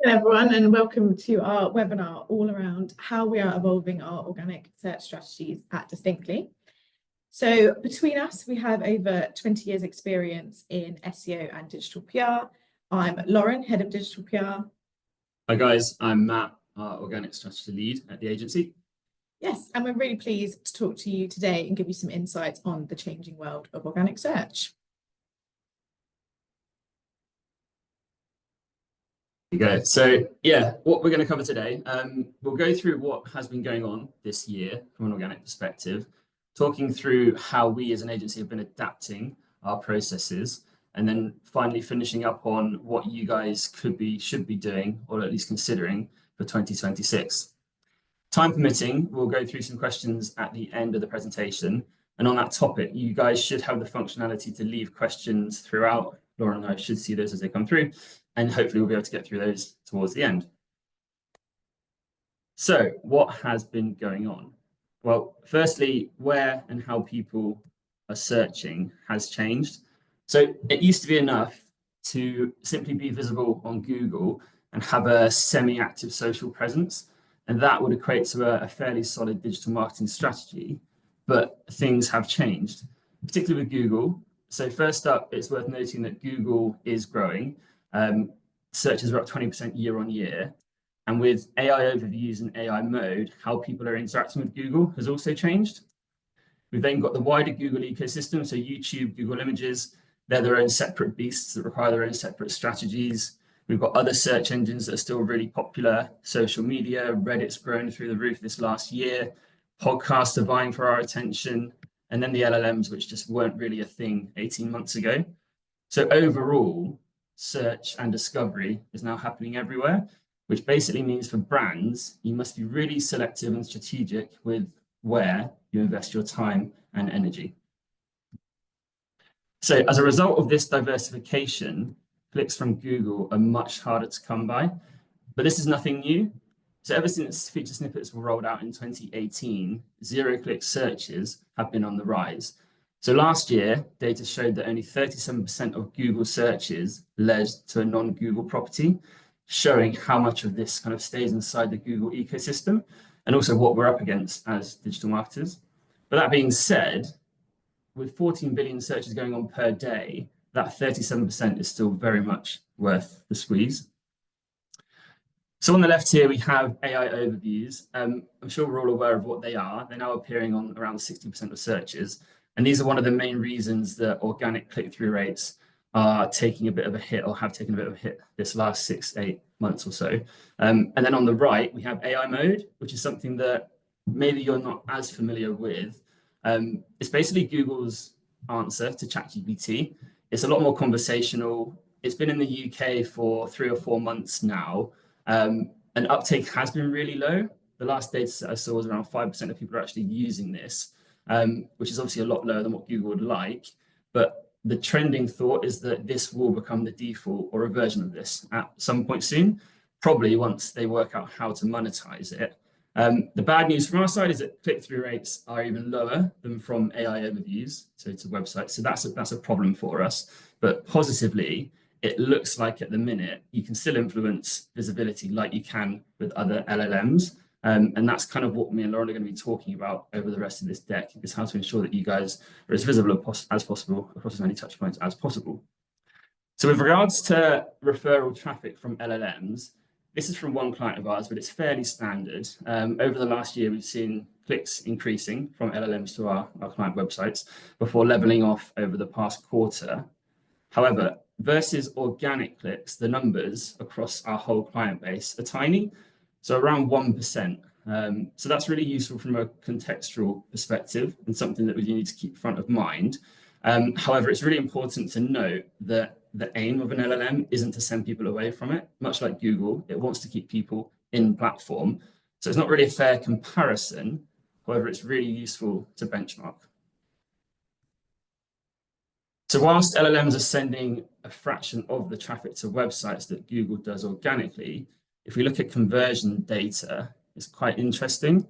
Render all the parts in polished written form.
Hello everyone, and welcome to our webinar all around how we are evolving our organic search strategies at Distinctly. So between us, we have over 20 years experience in SEO and digital PR. I'm Lauren, Head of Digital PR. Hi guys, I'm Matt, our Organic Strategy Lead at the agency. Yes, and we're really pleased to talk to you today and give you some insights on the changing world of organic search. Okay, so yeah, what we're going to cover today, we'll go through what has been going on this year from an organic perspective, talking through how we as an agency have been adapting our processes, and then finally finishing up on what you guys should be doing, or at least considering for 2026. Time permitting, we'll go through some questions at the end of the presentation. And on that topic, you guys should have the functionality to leave questions throughout. Lauren and I should see those as they come through, and hopefully we'll be able to get through those towards the end. So what has been going on? Well, firstly, where and how people are searching has changed. So it used to be enough to simply be visible on Google and have a semi-active social presence, and that would equate to a fairly solid digital marketing strategy. But things have changed, particularly with Google. So first up, it's worth noting that Google is growing. Searches are up 20% year on year. And with AI overviews and AI mode, how people are interacting with Google has also changed. We've then got the wider Google ecosystem. So YouTube, Google Images, they're their own separate beasts that require their own separate strategies. We've got other search engines that are still really popular. Social media, Reddit's grown through the roof this last year. Podcasts are vying for our attention. And then the LLMs, which just weren't really a thing 18 months ago. So overall, search and discovery is now happening everywhere, which basically means for brands, you must be really selective and strategic with where you invest your time and energy. So as a result of this diversification, clicks from Google are much harder to come by, but this is nothing new. So ever since feature snippets were rolled out in 2018, zero-click searches have been on the rise. So last year, data showed that only 37% of Google searches led to a non-Google property, showing how much of this kind of stays inside the Google ecosystem and also what we're up against as digital marketers. But that being said, with 14 billion searches going on per day, that 37% is still very much worth the squeeze. So on the left here, we have AI overviews. I'm sure we're all aware of what they are. They're now appearing on around 60% of searches. And these are one of the main reasons that organic click-through rates are taking a bit of a hit, or have taken a bit of a hit this last 6-8 months or so. And then on the right, we have AI mode, which is something that maybe you're not as familiar with. It's basically Google's answer to ChatGPT. It's a lot more conversational. It's been in the UK for 3 or 4 months now. And uptake has been really low. The last data set I saw was around 5% of people are actually using this, which is obviously a lot lower than what Google would like. But the trending thought is that this will become the default, or a version of this, at some point soon, probably once they work out how to monetize it. The bad news from our side is that click-through rates are even lower than from AI overviews to websites. So that's a problem for us. But positively, it looks like at the minute you can still influence visibility like you can with other LLMs. And that's kind of what me and Lauren are going to be talking about over the rest of this deck, is how to ensure that you guys are as visible as possible across as many touch points as possible. So with regards to referral traffic from LLMs, this is from one client of ours, but it's fairly standard. Over the last year, we've seen clicks increasing from LLMs to our client websites before leveling off over the past quarter. However, versus organic clicks, the numbers across our whole client base are tiny, so around 1%. So that's really useful from a contextual perspective and something that we need to keep front of mind. However, it's really important to note that the aim of an LLM isn't to send people away from it. Much like Google, it wants to keep people in platform. So it's not really a fair comparison. However, it's really useful to benchmark. So whilst LLMs are sending a fraction of the traffic to websites that Google does organically, if we look at conversion data, it's quite interesting.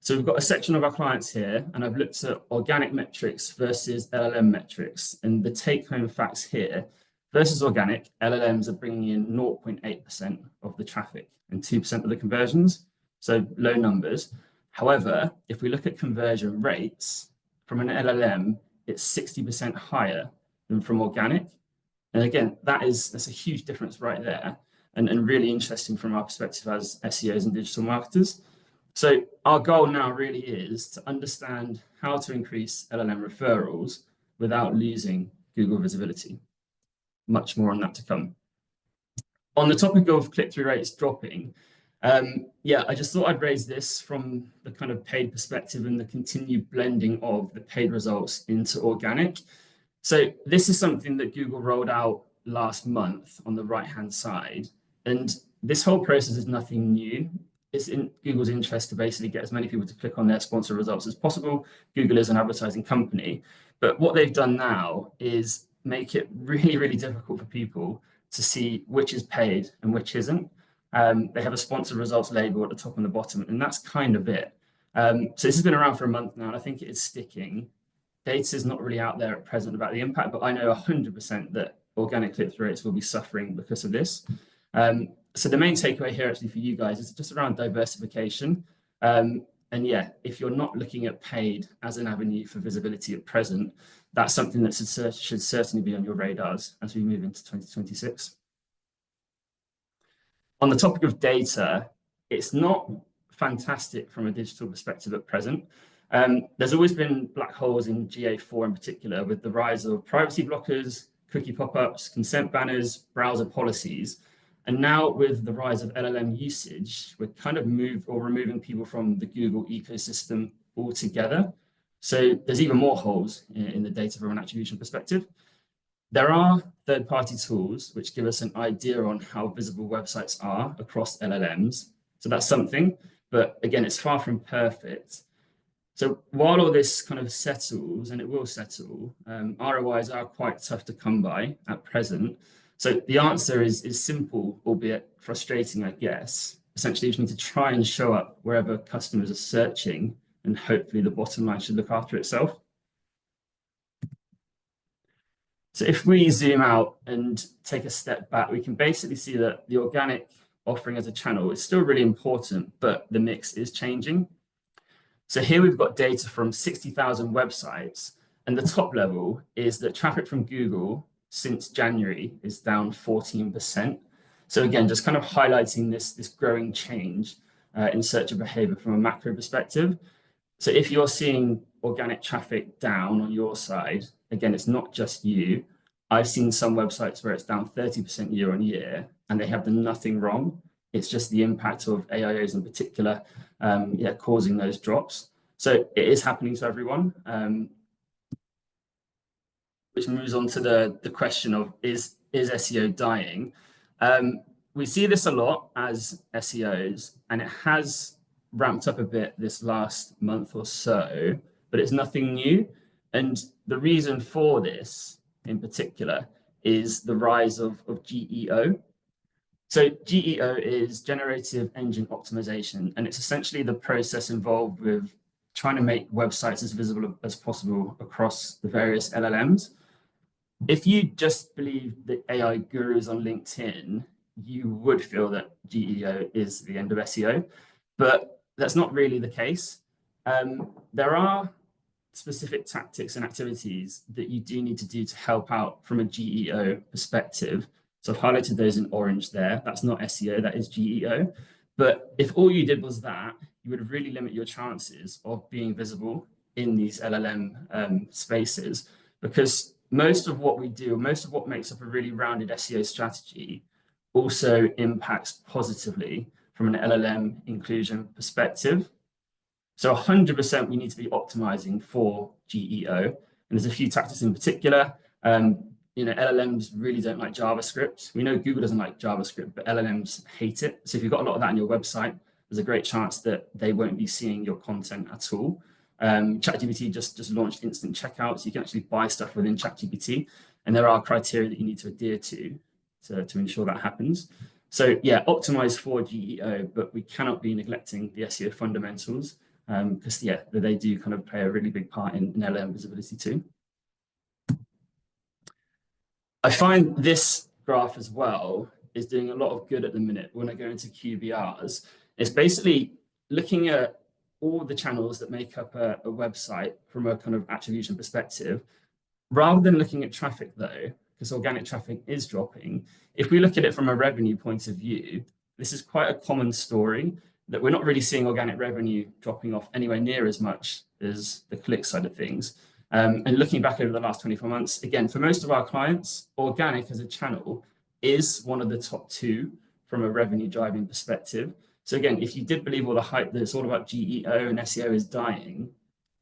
So we've got a section of our clients here, and I've looked at organic metrics versus LLM metrics. And the take-home facts here Versus organic, LLMs are bringing in 0.8% of the traffic and 2% of the conversions, so low numbers. However, if we look at conversion rates from an LLM, it's 60% higher than from organic. And again, that's a huge difference right there, and really interesting from our perspective as SEOs and digital marketers. So our goal now really is to understand how to increase LLM referrals without losing Google visibility. Much more on that to come. On the topic of click-through rates dropping, yeah, I just thought I'd raise this from the kind of paid perspective and the continued blending of the paid results into organic. So this is something that Google rolled out last month on the right-hand side. And this whole process is nothing new. It's in Google's interest to basically get as many people to click on their sponsored results as possible. Google is an advertising company. But what they've done now is make it really, really difficult for people to see which is paid and which isn't. They have a sponsored results label at the top and the bottom, and that's kind of it. So this has been around for a month now, and I think it is sticking. Data is not really out there at present about the impact, but I know 100% that organic click-through rates will be suffering because of this. So the main takeaway here actually for you guys is just around diversification. And yeah, if you're not looking at paid as an avenue for visibility at present, that's something that should certainly be on your radars as we move into 2026. On the topic of data, it's not fantastic from a digital perspective at present. There's always been black holes in GA4 in particular, with the rise of privacy blockers, cookie pop-ups, consent banners, browser policies. And now with the rise of LLM usage, we're kind of removing people from the Google ecosystem altogether. So there's even more holes in the data from an attribution perspective. There are third-party tools which give us an idea on how visible websites are across LLMs. So that's something, but again, it's far from perfect. So while all this kind of settles, and it will settle, ROIs are quite tough to come by at present. So the answer is simple, albeit frustrating, I guess. Essentially, you just need to try and show up wherever customers are searching, and hopefully the bottom line should look after itself. So if we zoom out and take a step back, we can basically see that the organic offering as a channel is still really important, but the mix is changing. So here we've got data from 60,000 websites, and the top level is that traffic from Google since January is down 14%. So again, just kind of highlighting this growing change in searcher behavior from a macro perspective. So if you're seeing organic traffic down on your side, again, it's not just you. I've seen some websites where it's down 30% year on year, and they have done nothing wrong. It's just the impact of AIOs in particular, causing those drops. So it is happening to everyone, which moves on to the question of is SEO dying? We see this a lot as SEOs, and it has ramped up a bit this last month or so, but it's nothing new. And the reason for this in particular is the rise of GEO. So GEO is generative engine optimization, and it's essentially the process involved with trying to make websites as visible as possible across the various LLMs. If you just believe the AI gurus on LinkedIn, you would feel that GEO is the end of SEO, but that's not really the case. There are specific tactics and activities that you do need to do to help out from a GEO perspective. So I've highlighted those in orange there. That's not SEO, that is GEO. But if all you did was that, you would really limit your chances of being visible in these LLM spaces, because most of what we do, most of what makes up a really rounded SEO strategy also impacts positively from an LLM inclusion perspective. So 100% we need to be optimizing for GEO. And there's a few tactics in particular. LLMs really don't like JavaScript. We know Google doesn't like JavaScript, but LLMs hate it. So if you've got a lot of that on your website, there's a great chance that they won't be seeing your content at all. ChatGPT just launched instant checkout, so you can actually buy stuff within ChatGPT, and there are criteria that you need to adhere to ensure that happens. So yeah, optimize for GEO, but we cannot be neglecting the SEO fundamentals, because they do kind of play a really big part in LLM visibility too. I find this graph as well is doing a lot of good at the minute when I go into QBRs. It's basically looking at all the channels that make up a website from a kind of attribution perspective, rather than looking at traffic though, because organic traffic is dropping. If we look at it from a revenue point of view, this is quite a common story that we're not really seeing organic revenue dropping off anywhere near as much as the click side of things. And looking back over the last 24 months, again, for most of our clients, organic as a channel is one of the top two from a revenue driving perspective. So again, if you did believe all the hype that it's all about GEO and SEO is dying,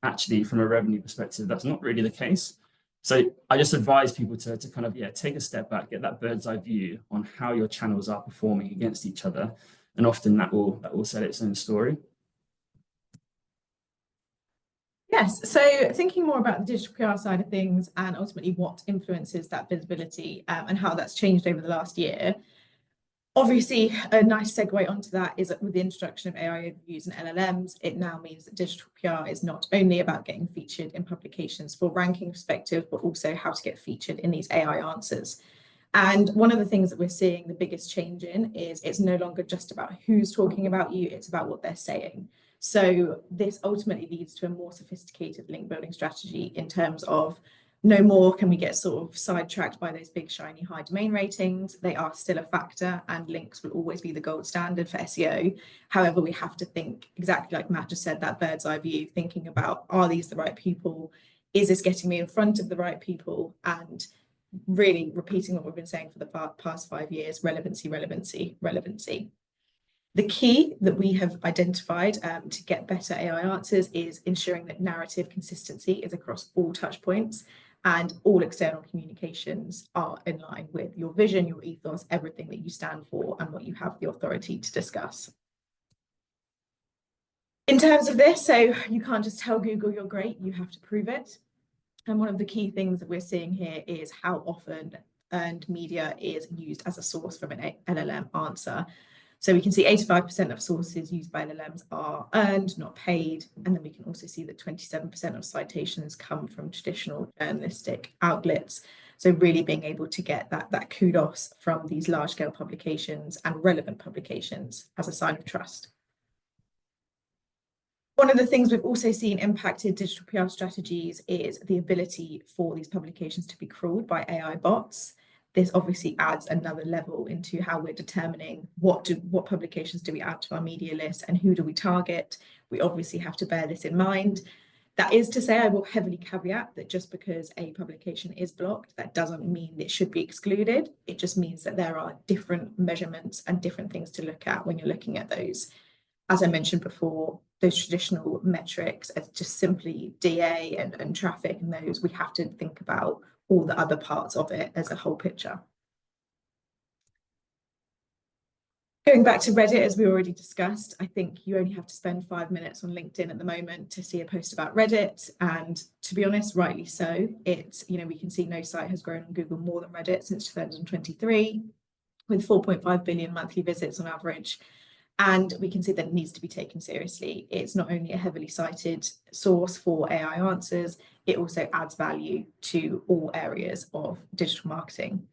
actually from a revenue perspective, that's not really the case. So I just advise people to kind of, take a step back, get that bird's eye view on how your channels are performing against each other. And often that will set its own story. Yes, so thinking more about the digital PR side of things and ultimately what influences that visibility and how that's changed over the last year. Obviously, a nice segue onto that is that with the introduction of AI overviews and LLMs, it now means that digital PR is not only about getting featured in publications for ranking perspective, but also how to get featured in these AI answers. And one of the things that we're seeing the biggest change in is it's no longer just about who's talking about you, it's about what they're saying. So this ultimately leads to a more sophisticated link building strategy in terms of no more can we get sort of sidetracked by those big shiny high domain ratings. They are still a factor and links will always be the gold standard for SEO. However, we have to think exactly like Matt just said, that bird's eye view, thinking about, are these the right people? Is this getting me in front of the right people? And really repeating what we've been saying for the past 5 years, relevancy, relevancy, relevancy. The key that we have identified to get better AI answers is ensuring that narrative consistency is across all touch points and all external communications are in line with your vision, your ethos, everything that you stand for and what you have the authority to discuss. In terms of this, so you can't just tell Google you're great, you have to prove it. And one of the key things that we're seeing here is how often earned media is used as a source from an LLM answer. So we can see 85% of sources used by LLMs are earned, not paid. And then we can also see that 27% of citations come from traditional journalistic outlets. So really being able to get that kudos from these large scale publications and relevant publications as a sign of trust. One of the things we've also seen impacted digital PR strategies is the ability for these publications to be crawled by AI bots. This obviously adds another level into how we're determining what publications do we add to our media list and who do we target. We obviously have to bear this in mind. That is to say, I will heavily caveat that just because a publication is blocked, that doesn't mean it should be excluded. It just means that there are different measurements and different things to look at when you're looking at those. As I mentioned before, those traditional metrics as just simply DA and traffic and those, we have to think about all the other parts of it as a whole picture. Going back to Reddit, as we already discussed, I think you only have to spend 5 minutes on LinkedIn at the moment to see a post about Reddit. And to be honest, rightly so. It's, we can see no site has grown on Google more than Reddit since 2023, with 4.5 billion monthly visits on average. And we can see that it needs to be taken seriously. It's not only a heavily cited source for AI answers, it also adds value to all areas of digital marketing.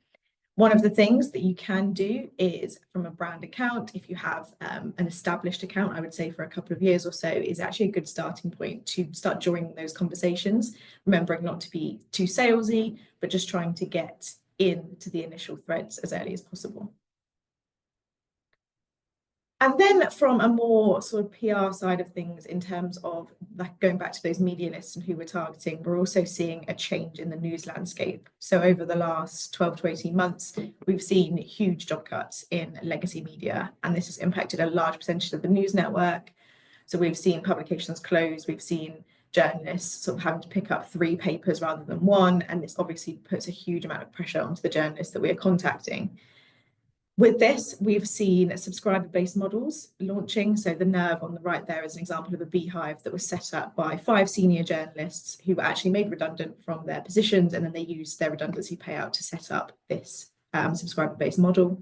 One of the things that you can do is from a brand account, if you have an established account, I would say for a couple of years or so, is actually a good starting point to start joining those conversations, remembering not to be too salesy, but just trying to get into the initial threads as early as possible. And then from a more sort of PR side of things, in terms of like going back to those media lists and who we're targeting, we're also seeing a change in the news landscape. So over the last 12 to 18 months, we've seen huge job cuts in legacy media, and this has impacted a large percentage of the news network. So we've seen publications close, we've seen journalists sort of having to pick up 3 papers rather than 1, and this obviously puts a huge amount of pressure onto the journalists that we are contacting. With this, we've seen subscriber-based models launching. So the Nerve on the right there is an example of a beehive that was set up by 5 senior journalists who were actually made redundant from their positions, and then they used their redundancy payout to set up this subscriber-based model.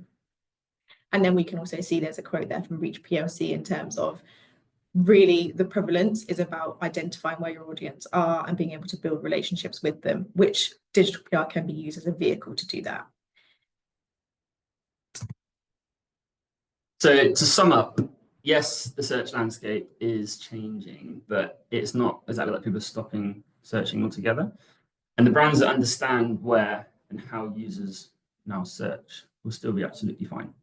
And then we can also see there's a quote there from Reach PLC in terms of really the prevalence is about identifying where your audience are and being able to build relationships with them, which digital PR can be used as a vehicle to do that. So to sum up, yes, the search landscape is changing, but it's not exactly like people are stopping searching altogether. And the brands that understand where and how users now search will still be absolutely fine.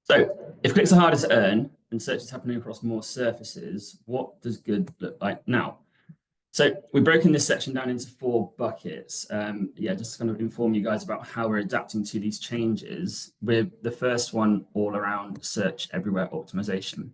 So if clicks are harder to earn and search is happening across more surfaces, what does good look like now? So we've broken this section down into 4 buckets. Just to kind of inform you guys about how we're adapting to these changes, with the first one all around search everywhere optimization.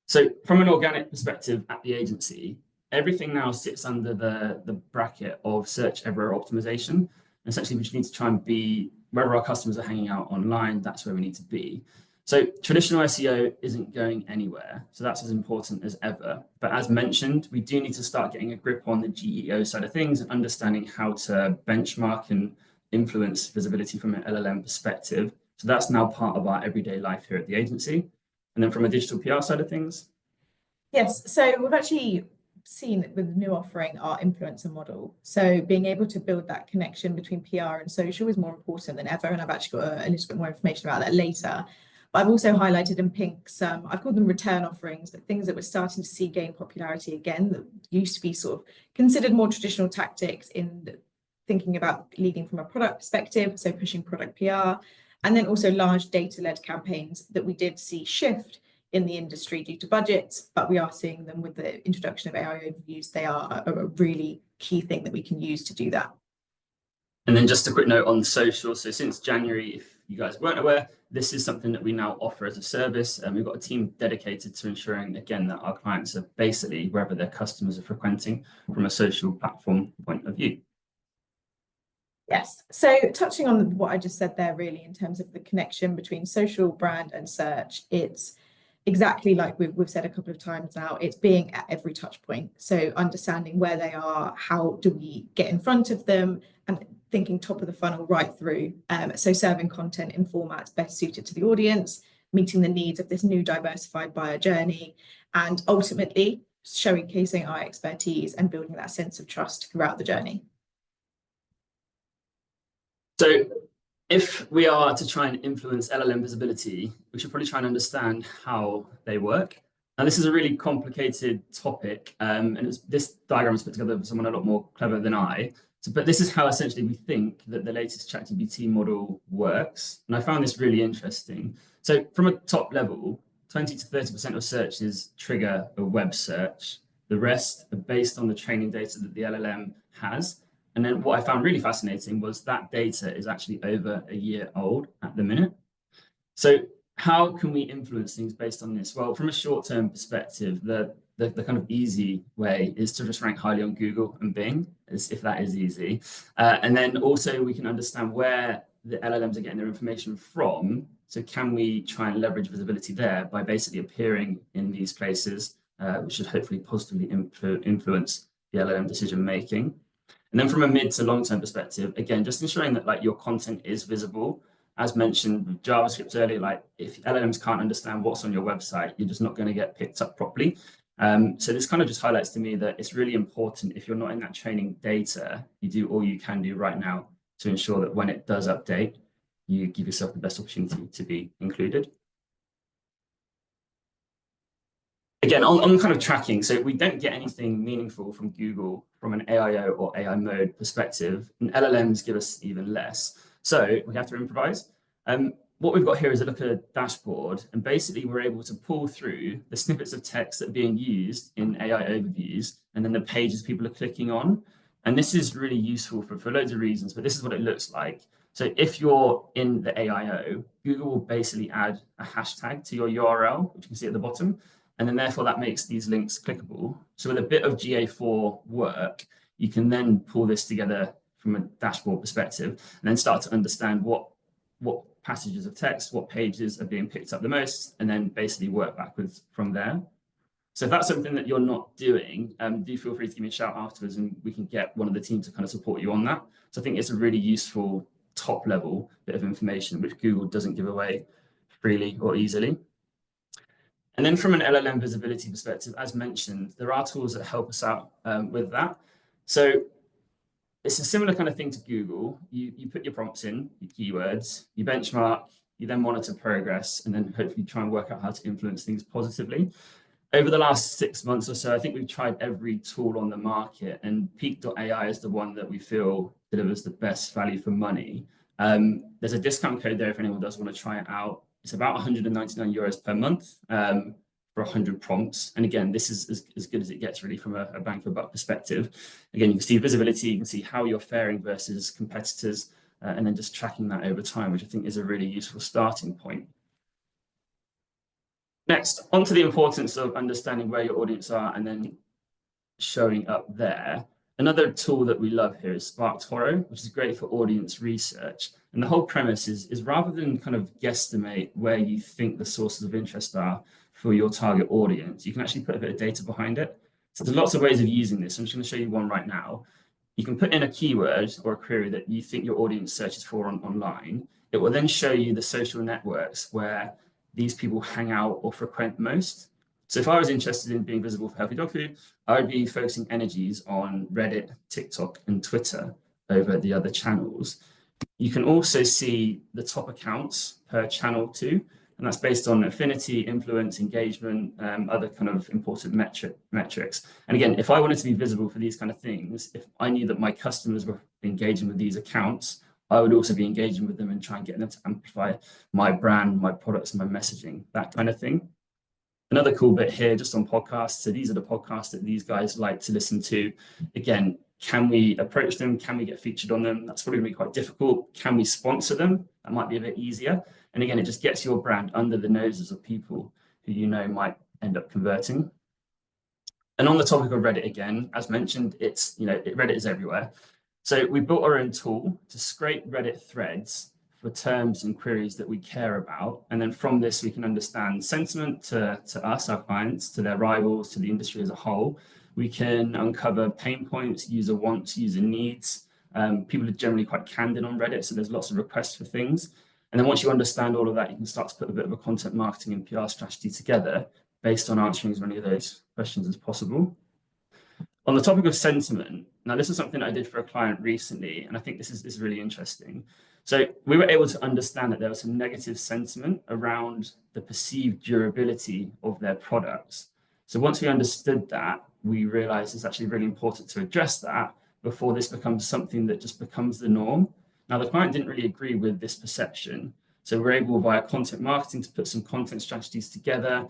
So from an organic perspective at the agency, everything now sits under the bracket of search everywhere optimization. And essentially, we just need to try and be wherever our customers are hanging out online, that's where we need to be. So traditional SEO isn't going anywhere. So that's as important as ever. But as mentioned, we do need to start getting a grip on the GEO side of things and understanding how to benchmark and influence visibility from an LLM perspective. So that's now part of our everyday life here at the agency. And then from a digital PR side of things? Yes, so we've actually seen with the new offering our influencer model. So being able to build that connection between PR and social is more important than ever. And I've actually got a little bit more information about that later. But I've also highlighted in pink some, I've called them return offerings, but things that we're starting to see gain popularity again that used to be sort of considered more traditional tactics in thinking about leading from a product perspective, so pushing product PR, and then also large data-led campaigns that we did see shift in the industry due to budgets, but we are seeing them with the introduction of AI overviews. They are a really key thing that we can use to do that. And then just a quick note on social. So since January, if you guys weren't aware, this is something that we now offer as a service. And we've got a team dedicated to ensuring, again, that our clients are basically wherever their customers are frequenting from a social platform point of view. Yes, so touching on what I just said there, really, in terms of the connection between social, brand, and search, it's exactly like we've said a couple of times now, it's being at every touch point. So understanding where they are, how do we get in front of them, and thinking top of the funnel right through. So serving content in formats best suited to the audience, meeting the needs of this new diversified buyer journey, and ultimately showcasing our expertise and building that sense of trust throughout the journey. So if we are to try and influence LLM visibility, we should probably try and understand how they work. Now, this is a really complicated topic, and this diagram was put together by someone a lot more clever than I. But this is how essentially we think that the latest ChatGPT model works. And I found this really interesting. So from a top level, 20 to 30% of searches trigger a web search. The rest are based on the training data that the LLM has. And then what I found really fascinating was that data is actually over a year old at the minute. So how can we influence things based on this? Well, from a short-term perspective, the kind of easy way is to just rank highly on Google and Bing, if that is easy. And then also we can understand where the LLMs are getting their information from. So can we try and leverage visibility there by basically appearing in these places, which should hopefully positively influence the LLM decision making. And then from a mid to long-term perspective, again, just ensuring that like your content is visible. As mentioned with JavaScript earlier, like if LLMs can't understand what's on your website, you're just not going to get picked up properly. So this kind of just highlights to me that it's really important, if you're not in that training data, you do all you can do right now to ensure that when it does update, you give yourself the best opportunity to be included. Again, on kind of tracking, so we don't get anything meaningful from Google from an AIO or AI mode perspective, and LLMs give us even less. So we have to improvise. What we've got here is a look at a dashboard, and basically we're able to pull through the snippets of text that are being used in AI overviews, and then the pages people are clicking on. And this is really useful for loads of reasons, but this is what it looks like. So if you're in the AIO, Google will basically add a hashtag to your URL, which you can see at the bottom. And then therefore that makes these links clickable. So with a bit of GA4 work, you can then pull this together from a dashboard perspective and then start to understand what passages of text, what pages are being picked up the most, and then basically work backwards from there. So if that's something that you're not doing, do feel free to give me a shout afterwards and we can get one of the team to kind of support you on that. So I think it's a really useful top level bit of information which Google doesn't give away freely or easily. And then from an LLM visibility perspective, as mentioned, there are tools that help us out with that. So it's a similar kind of thing to Google. You put your prompts in, your keywords, you benchmark, you then monitor progress, and then hopefully try and work out how to influence things positively. Over the last 6 months or so, I think we've tried every tool on the market, and Peak.ai is the one that we feel delivers the best value for money. There's a discount code there if anyone does want to try it out. It's about 199 euros per month for 100 prompts. And again, this is as good as it gets really from a bang for buck perspective. Again, you can see visibility, you can see how you're faring versus competitors, and then just tracking that over time, which I think is a really useful starting point. Next, onto the importance of understanding where your audience are and then showing up there. Another tool that we love here is SparkToro, which is great for audience research. And the whole premise is rather than kind of guesstimate where you think the sources of interest are for your target audience, you can actually put a bit of data behind it. So there's lots of ways of using this. I'm just going to show you one right now. You can put in a keyword or a query that you think your audience searches for online. It will then show you the social networks where these people hang out or frequent most. So if I was interested in being visible for healthy dog food, I would be focusing energies on Reddit, TikTok, and Twitter over the other channels. You can also see the top accounts per channel too, and that's based on affinity, influence, engagement, other kind of important metrics. And again, if I wanted to be visible for these kind of things, if I knew that my customers were engaging with these accounts, I would also be engaging with them and try and get them to amplify my brand, my products, and my messaging, that kind of thing. Another cool bit here, just on podcasts. So these are the podcasts that these guys like to listen to. Again, can we approach them? Can we get featured on them? That's probably going to be quite difficult. Can we sponsor them? That might be a bit easier. And again, it just gets your brand under the noses of people who you know might end up converting. And on the topic of Reddit again, as mentioned, Reddit is everywhere. So we built our own tool to scrape Reddit threads for terms and queries that we care about. And then from this, we can understand sentiment to us, our clients, to their rivals, to the industry as a whole. We can uncover pain points, user wants, user needs. People are generally quite candid on Reddit, so there's lots of requests for things. And then once you understand all of that, you can start to put a bit of a content marketing and PR strategy together based on answering as many of those questions as possible. On the topic of sentiment, now this is something I did for a client recently, and I think this is really interesting. So we were able to understand that there was some negative sentiment around the perceived durability of their products. So once we understood that, we realized it's actually really important to address that before this becomes something that just becomes the norm. Now, the client didn't really agree with this perception. So we're able via content marketing to put some content strategies together.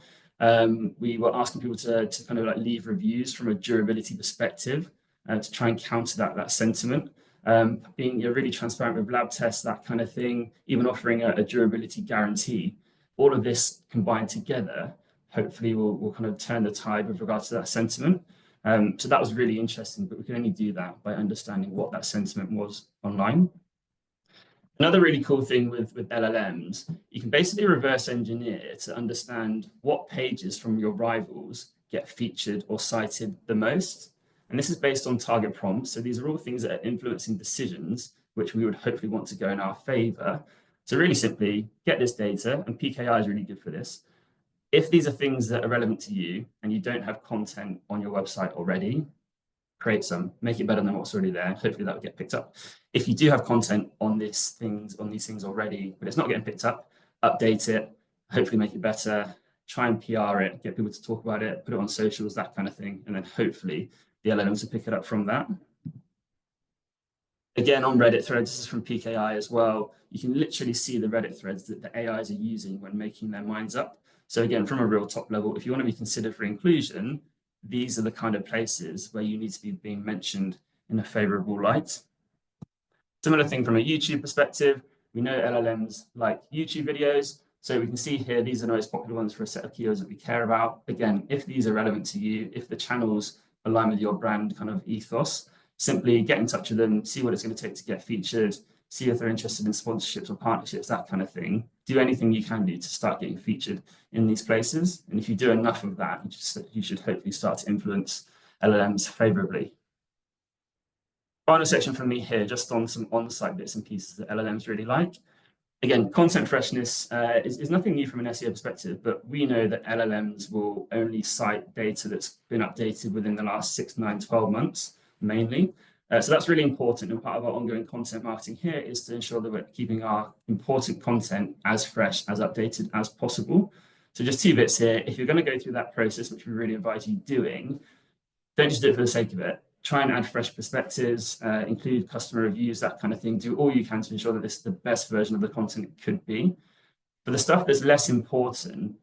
We were asking people to kind of like leave reviews from a durability perspective to try and counter that sentiment. Being really transparent with lab tests, that kind of thing, even offering a durability guarantee. All of this combined together, hopefully will kind of turn the tide with regards to that sentiment. So that was really interesting, but we can only do that by understanding what that sentiment was online. Another really cool thing with LLMs, you can basically reverse engineer to understand what pages from your rivals get featured or cited the most. And this is based on target prompts. So these are all things that are influencing decisions, which we would hopefully want to go in our favor. So really simply get this data, and PKI is really good for this. If these are things that are relevant to you and you don't have content on your website already, create some, make it better than what's already there. Hopefully that will get picked up. If you do have content on these things already, but it's not getting picked up, update it, hopefully make it better, try and PR it, get people to talk about it, put it on socials, that kind of thing. And then hopefully the LLMs will pick it up from that. Again, on Reddit threads, this is from PKI as well. You can literally see the Reddit threads that the AIs are using when making their minds up. So again, from a real top level, if you want to be considered for inclusion, these are the kind of places where you need to be being mentioned in a favorable light. Similar thing from a YouTube perspective, we know LLMs like YouTube videos. So we can see here, these are the most popular ones for a set of keywords that we care about. Again, if these are relevant to you, if the channels align with your brand kind of ethos, simply get in touch with them, see what it's going to take to get featured, see if they're interested in sponsorships or partnerships, that kind of thing. Do anything you can do to start getting featured in these places. And if you do enough of that, you should hopefully start to influence LLMs favorably. Final section from me here, just on some on-site bits and pieces that LLMs really like. Again, content freshness is nothing new from an SEO perspective, but we know that LLMs will only cite data that's been updated within the last 6, 9, 12 months, mainly. So that's really important, and part of our ongoing content marketing here is to ensure that we're keeping our important content as fresh, as updated as possible. So just 2 bits here. If you're going to go through that process, which we really advise you doing, don't just do it for the sake of it. Try and add fresh perspectives, include customer reviews, that kind of thing. Do all you can to ensure that this is the best version of the content it could be. For the stuff that's less important,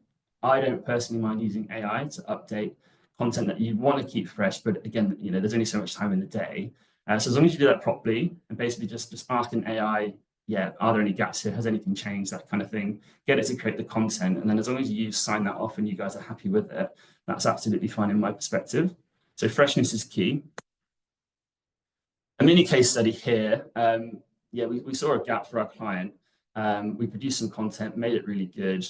I don't personally mind using AI to update content that you want to keep fresh. But again, there's only so much time in the day. So as long as you do that properly and basically just ask an AI, yeah, are there any gaps here? Has anything changed? That kind of thing. Get it to create the content. And then as long as you sign that off and you guys are happy with it, that's absolutely fine in my perspective. So freshness is key. A mini case study here. Yeah, we saw a gap for our client. We produced some content, made it really good.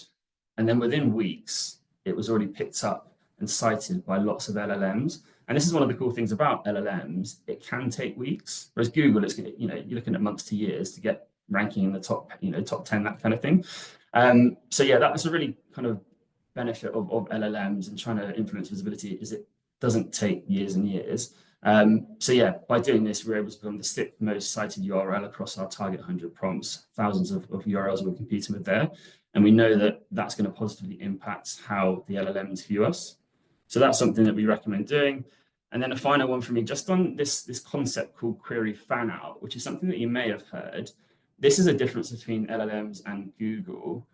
And then within weeks, it was already picked up and cited by lots of LLMs. And this is one of the cool things about LLMs. It can take weeks, whereas Google, it's you're looking at months to years to get ranking in the top 10, that kind of thing. So yeah, that was a really kind of benefit of LLMs and trying to influence visibility is it doesn't take years and years. So yeah, by doing this, we're able to become the 6th most cited URL across our target 100 prompts. Thousands of URLs we're competing with there. And we know that that's going to positively impact how the LLMs view us. So that's something that we recommend doing. And then a final one for me, just on this concept called query fan out, which is something that you may have heard. This is a difference between LLMs and Google.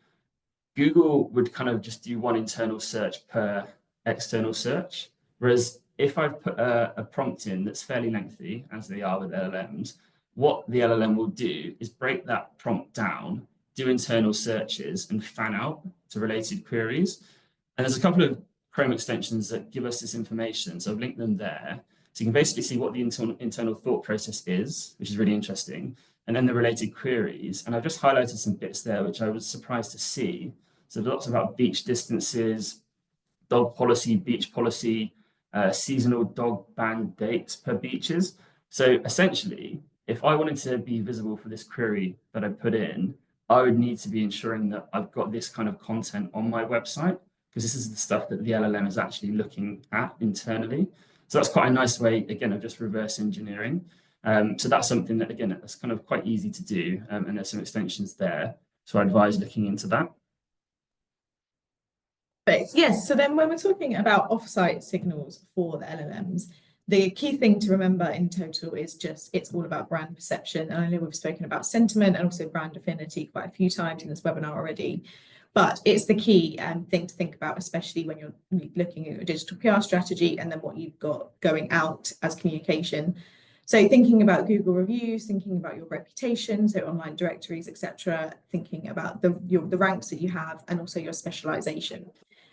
Google would kind of just do one internal search per external search, whereas if I put a prompt in that's fairly lengthy, as they are with LLMs, what the LLM will do is break that prompt down, do internal searches, and fan out to related queries. And there's a couple of Chrome extensions that give us this information. So I've linked them there. So you can basically see what the internal thought process is, which is really interesting, and then the related queries. And I've just highlighted some bits there, which I was surprised to see. So lots about beach distances, dog policy, beach policy, seasonal dog ban dates per beaches. So essentially, if I wanted to be visible for this query that I put in, I would need to be ensuring that I've got this kind of content on my website, because this is the stuff that the LLM is actually looking at internally. So that's quite a nice way, again, of just reverse engineering. So that's something that, again, that's kind of quite easy to do. And there's some extensions there. So I advise looking into that. Yes, so then when we're talking about offsite signals for the LLMs, the key thing to remember in total is just it's all about brand perception. And I know we've spoken about sentiment and also brand affinity quite a few times in this webinar already, but it's the key thing to think about, especially when you're looking at your digital PR strategy and then what you've got going out as communication. So thinking about Google reviews, thinking about your reputation, so online directories, etc., thinking about the ranks that you have and also your specialization.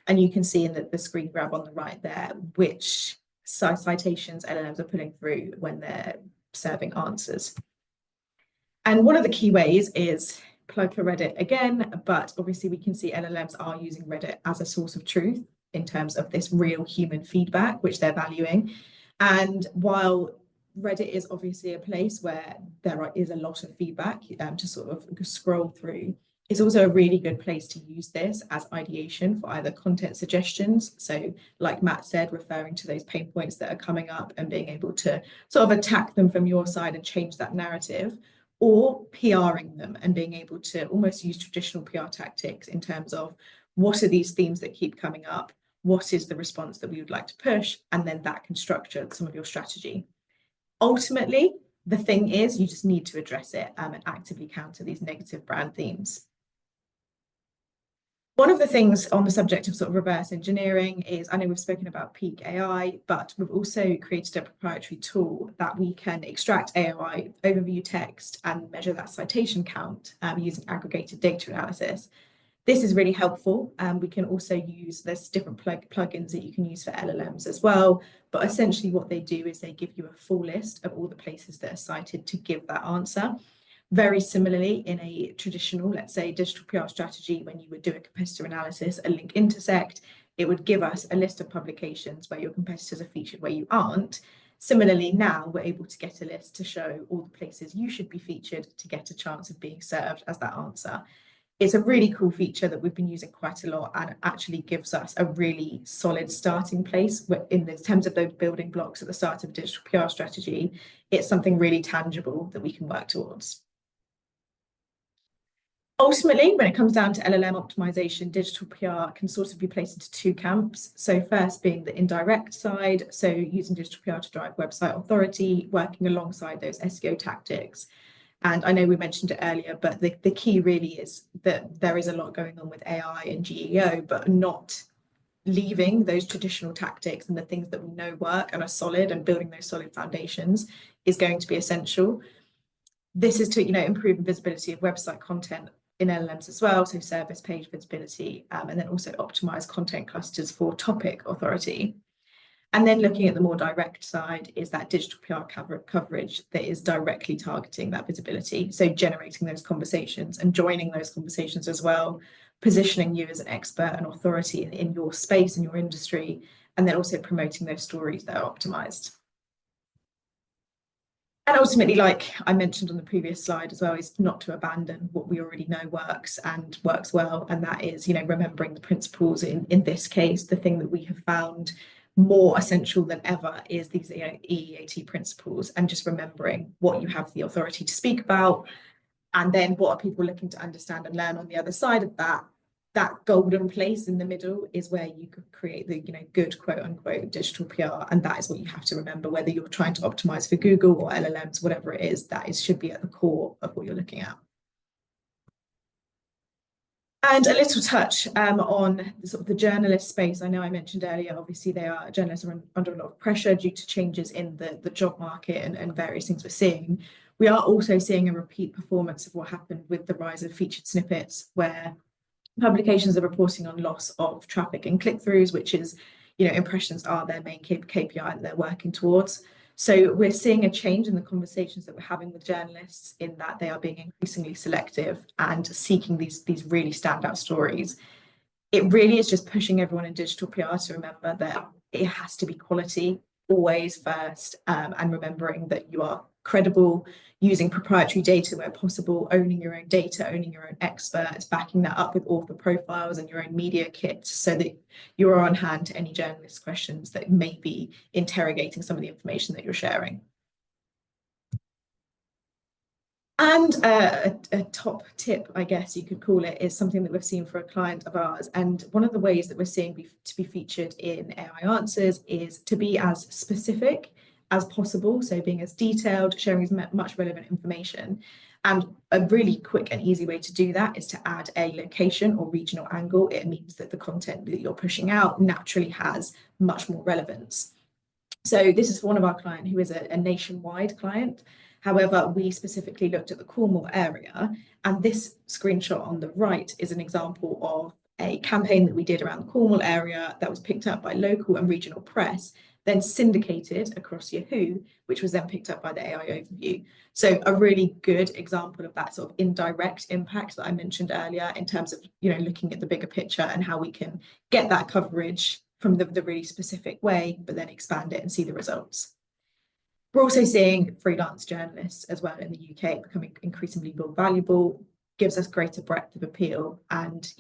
And you can see in the screen grab on the right there, which citations LLMs are putting through when they're serving answers. And one of the key ways is plug for Reddit again, but obviously we can see LLMs are using Reddit as a source of truth in terms of this real human feedback, which they're valuing. And while Reddit is obviously a place where there is a lot of feedback to sort of scroll through, it's also a really good place to use this as ideation for either content suggestions. So like Matt said, referring to those pain points that are coming up and being able to sort of attack them from your side and change that narrative, or PRing them and being able to almost use traditional PR tactics in terms of what are these themes that keep coming up? What is the response that we would like to push? And then that can structure some of your strategy. Ultimately, the thing is you just need to address it and actively counter these negative brand themes. One of the things on the subject of sort of reverse engineering is, I know we've spoken about Peak AI, but we've also created a proprietary tool that we can extract AOI overview text and measure that citation count using aggregated data analysis. This is really helpful. We can also use, there's different plugins that you can use for LLMs as well. But essentially what they do is they give you a full list of all the places that are cited to give that answer. Very similarly, in a traditional, let's say, digital PR strategy, when you would do a competitor analysis, a link intersect, it would give us a list of publications where your competitors are featured, where you aren't, Similarly, now we're able to get a list to show all the places you should be featured to get a chance of being served as that answer. It's a really cool feature that we've been using quite a lot, and it actually gives us a really solid starting place in terms of those building blocks at the start of a digital PR strategy. It's something really tangible that we can work towards. Ultimately, when it comes down to LLM optimization, digital PR can sort of be placed into two camps. So first being the indirect side, so using digital PR to drive website authority, working alongside those SEO tactics. And I know we mentioned it earlier, but the key really is that there is a lot going on with AI and GEO, but not leaving those traditional tactics and the things that we know work and are solid, and building those solid foundations is going to be essential. This is to, improve the visibility of website content in LLMs as well, so service page visibility, and then also optimize content clusters for topic authority. And then looking at the more direct side is that digital PR coverage that is directly targeting that visibility. So generating those conversations and joining those conversations as well, positioning you as an expert and authority in your space, in your industry, and then also promoting those stories that are optimized. And ultimately, like I mentioned on the previous slide as well, is not to abandon what we already know works and works well. And that is, remembering the principles. In this case, the thing that we have found more essential than ever is these EEAT principles, and just remembering what you have the authority to speak about, and then what are people looking to understand and learn on the other side of that. That golden place in the middle is where you could create the good quote unquote digital PR, and that is what you have to remember, whether you're trying to optimize for Google or LLMs, whatever it is, should be at the core of what you're looking at. And a little touch on the journalist space. I know I mentioned earlier, obviously journalists are under a lot of pressure due to changes in the job market and various things we're seeing. We are also seeing a repeat performance of what happened with the rise of featured snippets, where publications are reporting on loss of traffic and click-throughs, which is, impressions are their main KPI that they're working towards. So we're seeing a change in the conversations that we're having with journalists, in that they are being increasingly selective and seeking these really standout stories. It really is just pushing everyone in digital PR to remember that it has to be quality always first, and remembering that you are credible, using proprietary data where possible, owning your own data, owning your own experts, backing that up with author profiles and your own media kit, so that you are on hand to any journalist questions that may be interrogating some of the information that you're sharing. And a top tip, I guess you could call it, is something that we've seen for a client of ours. And one of the ways that we're seeing to be featured in AI Answers is to be as specific as possible. So being as detailed, sharing as much relevant information. And a really quick and easy way to do that is to add a location or regional angle. It means that the content that you're pushing out naturally has much more relevance. So this is one of our clients who is a nationwide client. However, we specifically looked at the Cornwall area, and this screenshot on the right is an example of a campaign that we did around the Cornwall area that was picked up by local and regional press, then syndicated across Yahoo, which was then picked up by the AI overview. So a really good example of that sort of indirect impact that I mentioned earlier, in terms of looking at the bigger picture and how we can get that coverage from the really specific way, but then expand it and see the results. We're also seeing freelance journalists as well in the UK becoming increasingly more valuable, gives us greater breadth of appeal, and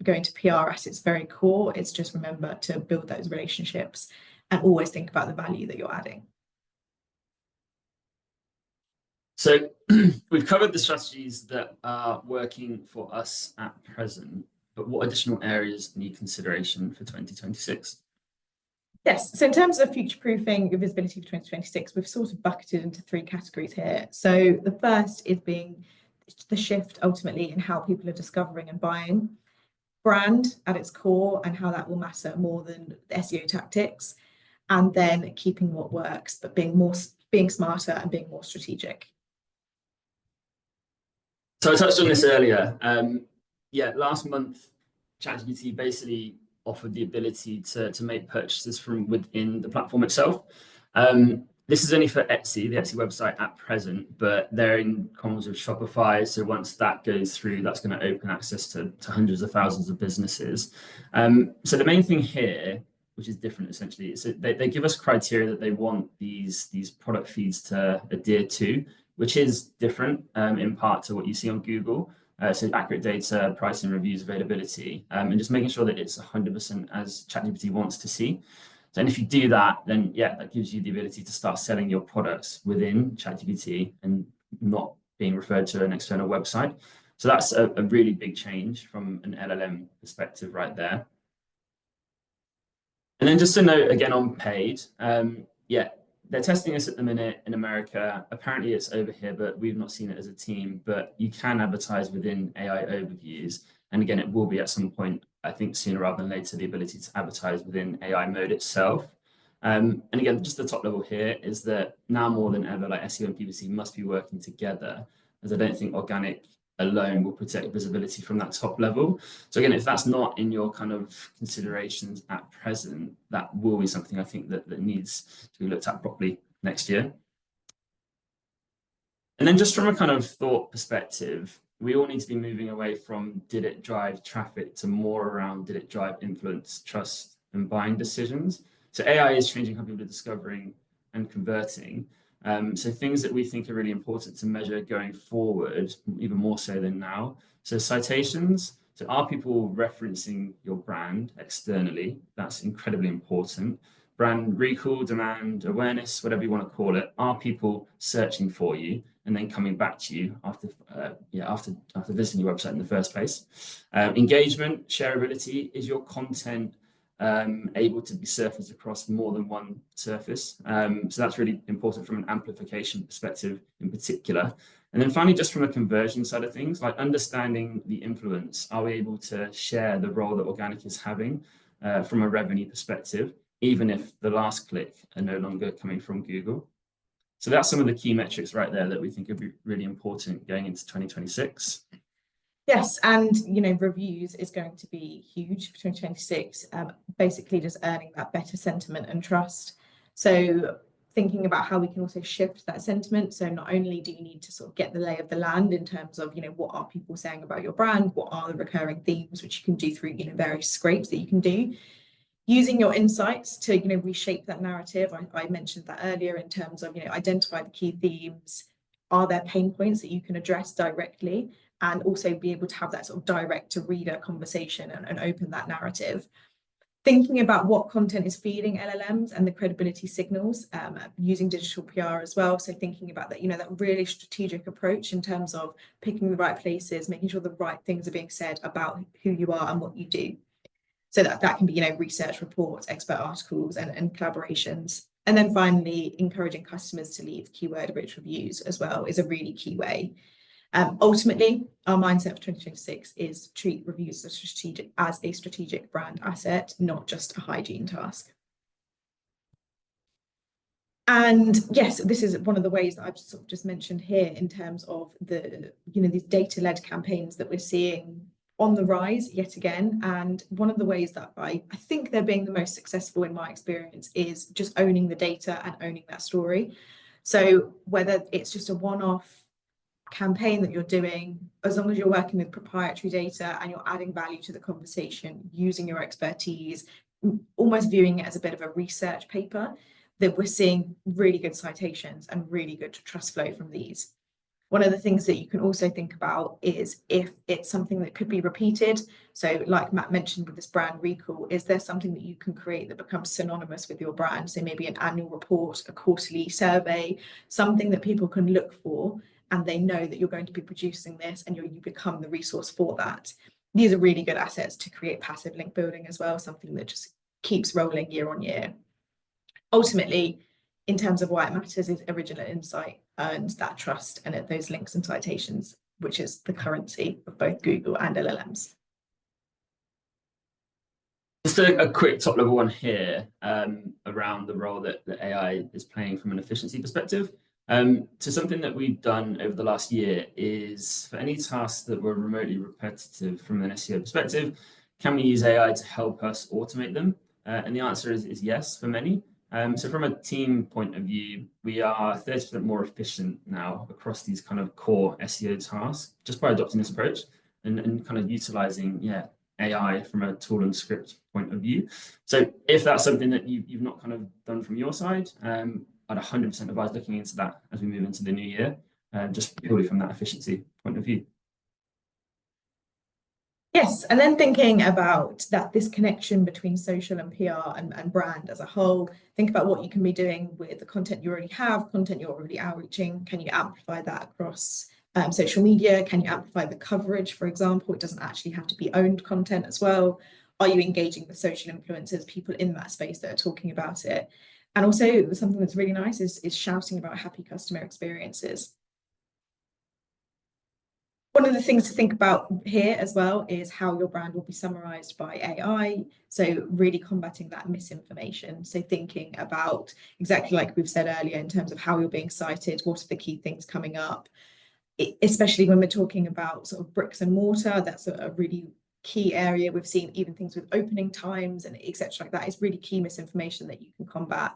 going to PR at its very core, it's just remember to build those relationships and always think about the value that you're adding. So we've covered the strategies that are working for us at present, but what additional areas need consideration for 2026? Yes, so in terms of future-proofing your visibility for 2026, we've sort of bucketed into three categories here. So the first is being the shift ultimately in how people are discovering and buying, brand at its core and how that will matter more than the SEO tactics, and then keeping what works, but being smarter and being more strategic. So I touched on this earlier. Last month, ChatGPT basically offered the ability to make purchases from within the platform itself. This is only for Etsy, the Etsy website at present, but they're in comms with Shopify. So once that goes through, that's going to open access to hundreds of thousands of businesses. So the main thing here which is different essentially. So they give us criteria that they want these product feeds to adhere to, which is different in part to what you see on Google. So accurate data, pricing, reviews, availability, and just making sure that it's 100% as ChatGPT wants to see. So, and if you do that, then yeah, that gives you the ability to start selling your products within ChatGPT and not being referred to an external website. So that's a really big change from an LLM perspective right there. And then just a note again on paid, yeah, they're testing this at the minute in America. Apparently it's over here, but we've not seen it as a team, but you can advertise within AI overviews. And again, it will be at some point, I think sooner rather than later, the ability to advertise within AI mode itself. And again, just the top level here is that now more than ever, like SEO and PPC must be working together, as I don't think organic alone will protect visibility from that top level. So again, if that's not in your kind of considerations at present, that will be something I think that needs to be looked at properly next year. And then just from a kind of thought perspective, we all need to be moving away from did it drive traffic to more around did it drive influence, trust, and buying decisions. So AI is changing how people are discovering and converting. So things that we think are really important to measure going forward, even more so than now. So citations. So are people referencing your brand externally? That's incredibly important. Brand recall, demand, awareness, whatever you want to call it. Are people searching for you and then coming back to you after visiting your website in the first place? Engagement, shareability. Is your content able to be surfaced across more than one surface? So that's really important from an amplification perspective in particular. And then finally, just from a conversion side of things, like understanding the influence, are we able to share the role that organic is having from a revenue perspective, even if the last click are no longer coming from Google? So that's some of the key metrics right there that we think would be really important going into 2026. Yes, and reviews is going to be huge for 2026, basically just earning that better sentiment and trust. So thinking about how we can also shift that sentiment. So not only do you need to sort of get the lay of the land in terms of, what are people saying about your brand? What are the recurring themes, which you can do through, various scrapes that you can do. Using your insights to, reshape that narrative. I mentioned that earlier in terms of, identify the key themes. Are there pain points that you can address directly? And also be able to have that sort of direct to reader conversation and open that narrative. Thinking about what content is feeding LLMs and the credibility signals, using digital PR as well. So thinking about that, that really strategic approach in terms of picking the right places, making sure the right things are being said about who you are and what you do. So that can be, research reports, expert articles, and collaborations. And then finally, encouraging customers to leave keyword-rich reviews as well is a really key way. Ultimately, our mindset for 2026 is treat reviews as a strategic brand asset, not just a hygiene task. And yes, this is one of the ways that I've sort of just mentioned here in terms of the, these data-led campaigns that we're seeing on the rise yet again. And one of the ways that I think they're being the most successful in my experience is just owning the data and owning that story. So whether it's just a one-off campaign that you're doing, as long as you're working with proprietary data and you're adding value to the conversation, using your expertise, almost viewing it as a bit of a research paper, that we're seeing really good citations and really good trust flow from these. One of the things that you can also think about is if it's something that could be repeated. So like Matt mentioned with this brand recall, is there something that you can create that becomes synonymous with your brand? So maybe an annual report, a quarterly survey, something that people can look for and they know that you're going to be producing this and you become the resource for that. These are really good assets to create passive link building as well, something that just keeps rolling year on year. Ultimately, in terms of why it matters, is original insight earns that trust and those links and citations, which is the currency of both Google and LLMs. Just a quick top level one here around the role that AI is playing from an efficiency perspective. So something that we've done over the last year is for any tasks that were remotely repetitive from an SEO perspective, can we use AI to help us automate them? And the answer is yes for many. So from a team point of view, we are 30% more efficient now across these kind of core SEO tasks just by adopting this approach and kind of utilizing AI from a tool and script point of view. So if that's something that you've not kind of done from your side, I'd 100% advise looking into that as we move into the new year, just purely from that efficiency point of view. Yes, and then thinking about this connection between social and PR and brand as a whole, think about what you can be doing with the content you already have, content you're already outreaching. Can you amplify that across social media? Can you amplify the coverage, for example? It doesn't actually have to be owned content as well. Are you engaging with social influencers, people in that space that are talking about it? And also something that's really nice is shouting about happy customer experiences. One of the things to think about here as well is how your brand will be summarized by AI. So really combating that misinformation. So thinking about exactly like we've said earlier in terms of how you're being cited, what are the key things coming up, especially when we're talking about sort of bricks and mortar. That's a really key area. We've seen even things with opening times and etc. like that is really key misinformation that you can combat.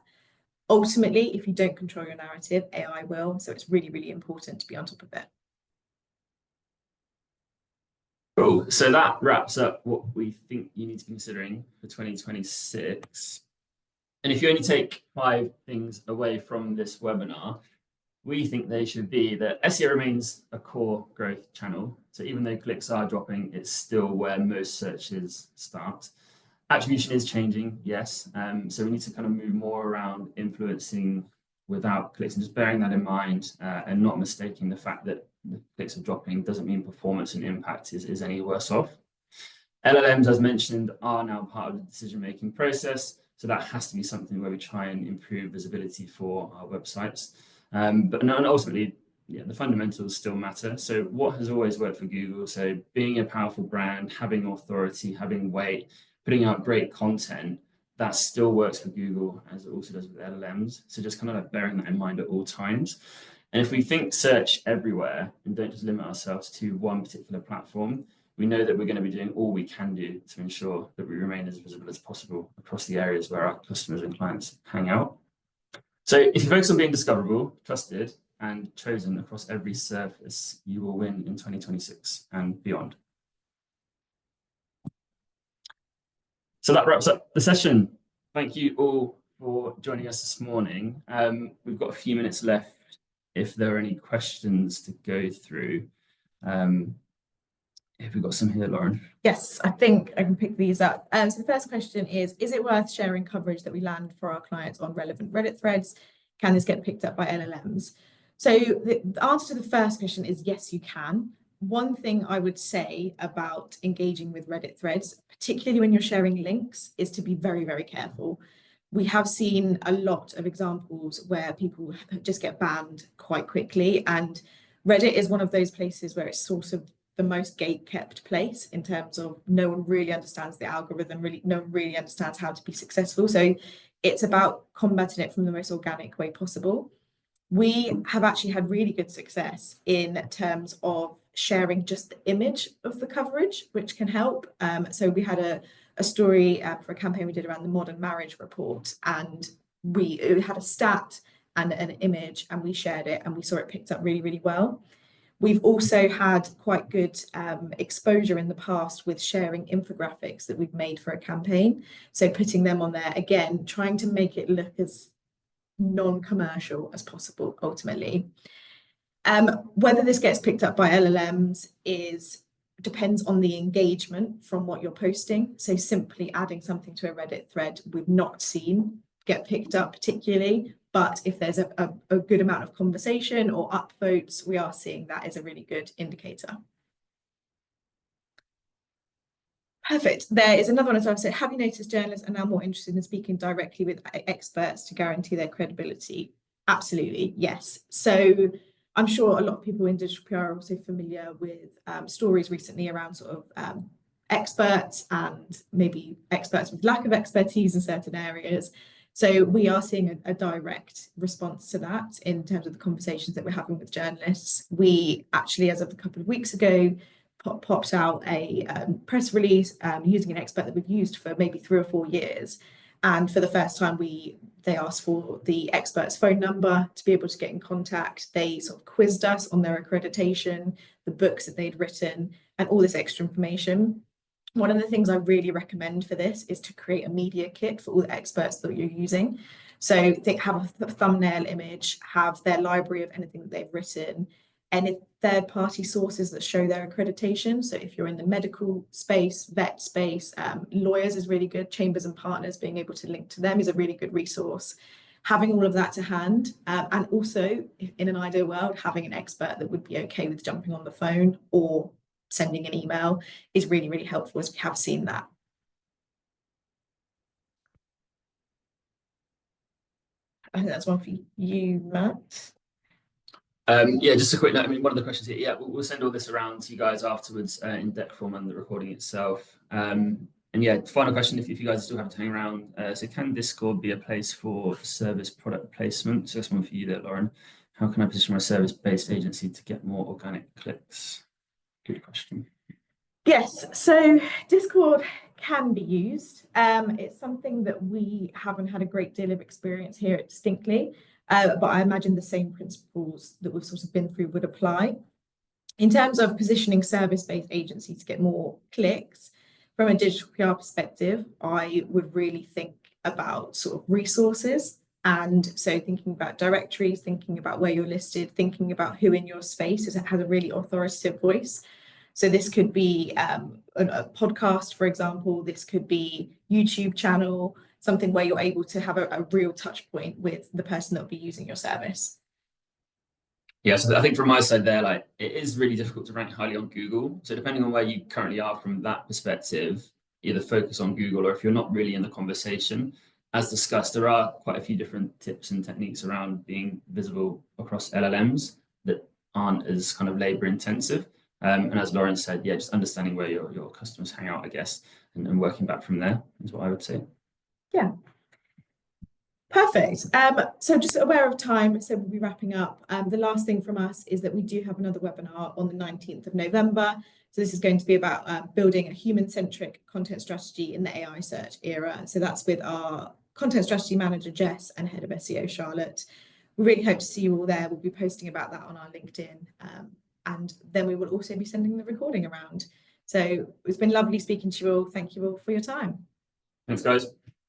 Ultimately, if you don't control your narrative, AI will. So it's really, really important to be on top of it. Cool. So that wraps up what we think you need to be considering for 2026. And if you only take 5 things away from this webinar, we think they should be that SEO remains a core growth channel. So even though clicks are dropping, it's still where most searches start. Attribution is changing, yes. So we need to kind of move more around influencing without clicks and just bearing that in mind and not mistaking the fact that the clicks are dropping doesn't mean performance and impact is any worse off. LLMs, as mentioned, are now part of the decision-making process. So that has to be something where we try and improve visibility for our websites. But ultimately, yeah, the fundamentals still matter. So what has always worked for Google? So being a powerful brand, having authority, having weight, putting out great content, that still works for Google as it also does with LLMs. So just kind of like bearing that in mind at all times. And if we think search everywhere and don't just limit ourselves to one particular platform, we know that we're going to be doing all we can do to ensure that we remain as visible as possible across the areas where our customers and clients hang out. So if you focus on being discoverable, trusted, and chosen across every surface, you will win in 2026 and beyond. So that wraps up the session. Thank you all for joining us this morning. We've got a few minutes left if there are any questions to go through. If we've got some here, Lauren. Yes, I think I can pick these up. So the first question is it worth sharing coverage that we land for our clients on relevant Reddit threads? Can this get picked up by LLMs? So the answer to the first question is yes, you can. One thing I would say about engaging with Reddit threads, particularly when you're sharing links, is to be very, very careful. We have seen a lot of examples where people just get banned quite quickly, and Reddit is one of those places where it's sort of the most gate-kept place in terms of no one really understands the algorithm, no one really understands how to be successful. So it's about combating it from the most organic way possible. We have actually had really good success in terms of sharing just the image of the coverage, which can help. So we had a story for a campaign we did around the modern marriage report, and it had a stat and an image, and we shared it and we saw it picked up really, really well. We've also had quite good exposure in the past with sharing infographics that we've made for a campaign. So putting them on there, again, trying to make it look as non-commercial as possible, ultimately. Whether this gets picked up by LLMs depends on the engagement from what you're posting. So simply adding something to a Reddit thread, we've not seen get picked up particularly. But if there's a good amount of conversation or upvotes, we are seeing that as a really good indicator. Perfect. There is another one as well. So have you noticed journalists are now more interested in speaking directly with experts to guarantee their credibility? Absolutely, yes. So I'm sure a lot of people in digital PR are also familiar with stories recently around sort of experts and maybe experts with lack of expertise in certain areas. So we are seeing a direct response to that in terms of the conversations that we're having with journalists. We actually, as of a couple of weeks ago, popped out a press release using an expert that we've used for maybe 3 or 4 years. And for the first time, they asked for the expert's phone number to be able to get in contact. They sort of quizzed us on their accreditation, the books that they'd written, and all this extra information. One of the things I really recommend for this is to create a media kit for all the experts that you're using. So have a thumbnail image, have their library of anything that they've written, any third-party sources that show their accreditation. So if you're in the medical space, vet space, lawyers is really good. Chambers and partners, being able to link to them is a really good resource. Having all of that to hand, and also in an ideal world, having an expert that would be okay with jumping on the phone or sending an email is really, really helpful, as we have seen that. I think that's one for you, Matt. Yeah, just a quick note. I mean, one of the questions here, yeah, we'll send all this around to you guys afterwards in deck form and the recording itself. And yeah, final question, if you guys still have to hang around. So can Discord be a place for service product placement? So that's one for you there, Lauren. How can I position my service-based agency to get more organic clicks? Good question. Yes, so Discord can be used. It's something that we haven't had a great deal of experience here at Distinctly, but I imagine the same principles that we've sort of been through would apply. In terms of positioning service-based agencies to get more clicks, from a digital PR perspective, I would really think about sort of resources. And so thinking about directories, thinking about where you're listed, thinking about who in your space has a really authoritative voice. So this could be a podcast, for example. This could be YouTube channel, something where you're able to have a real touch point with the person that will be using your service. Yeah, so I think from my side there, like it is really difficult to rank highly on Google. So depending on where you currently are from that perspective, either focus on Google, or if you're not really in the conversation, as discussed, there are quite a few different tips and techniques around being visible across LLMs that aren't as kind of labor intensive. And as Lauren said, yeah, just understanding where your customers hang out, I guess, and working back from there is what I would say. Yeah. Perfect. So just aware of time, so we'll be wrapping up. The last thing from us is that we do have another webinar on the 19th of November. So this is going to be about building a human-centric content strategy in the AI search era. So that's with our content strategy manager, Jess, and head of SEO, Charlotte. We really hope to see you all there. We'll be posting about that on our LinkedIn. And then we will also be sending the recording around. So it's been lovely speaking to you all. Thank you all for your time. Thanks, guys.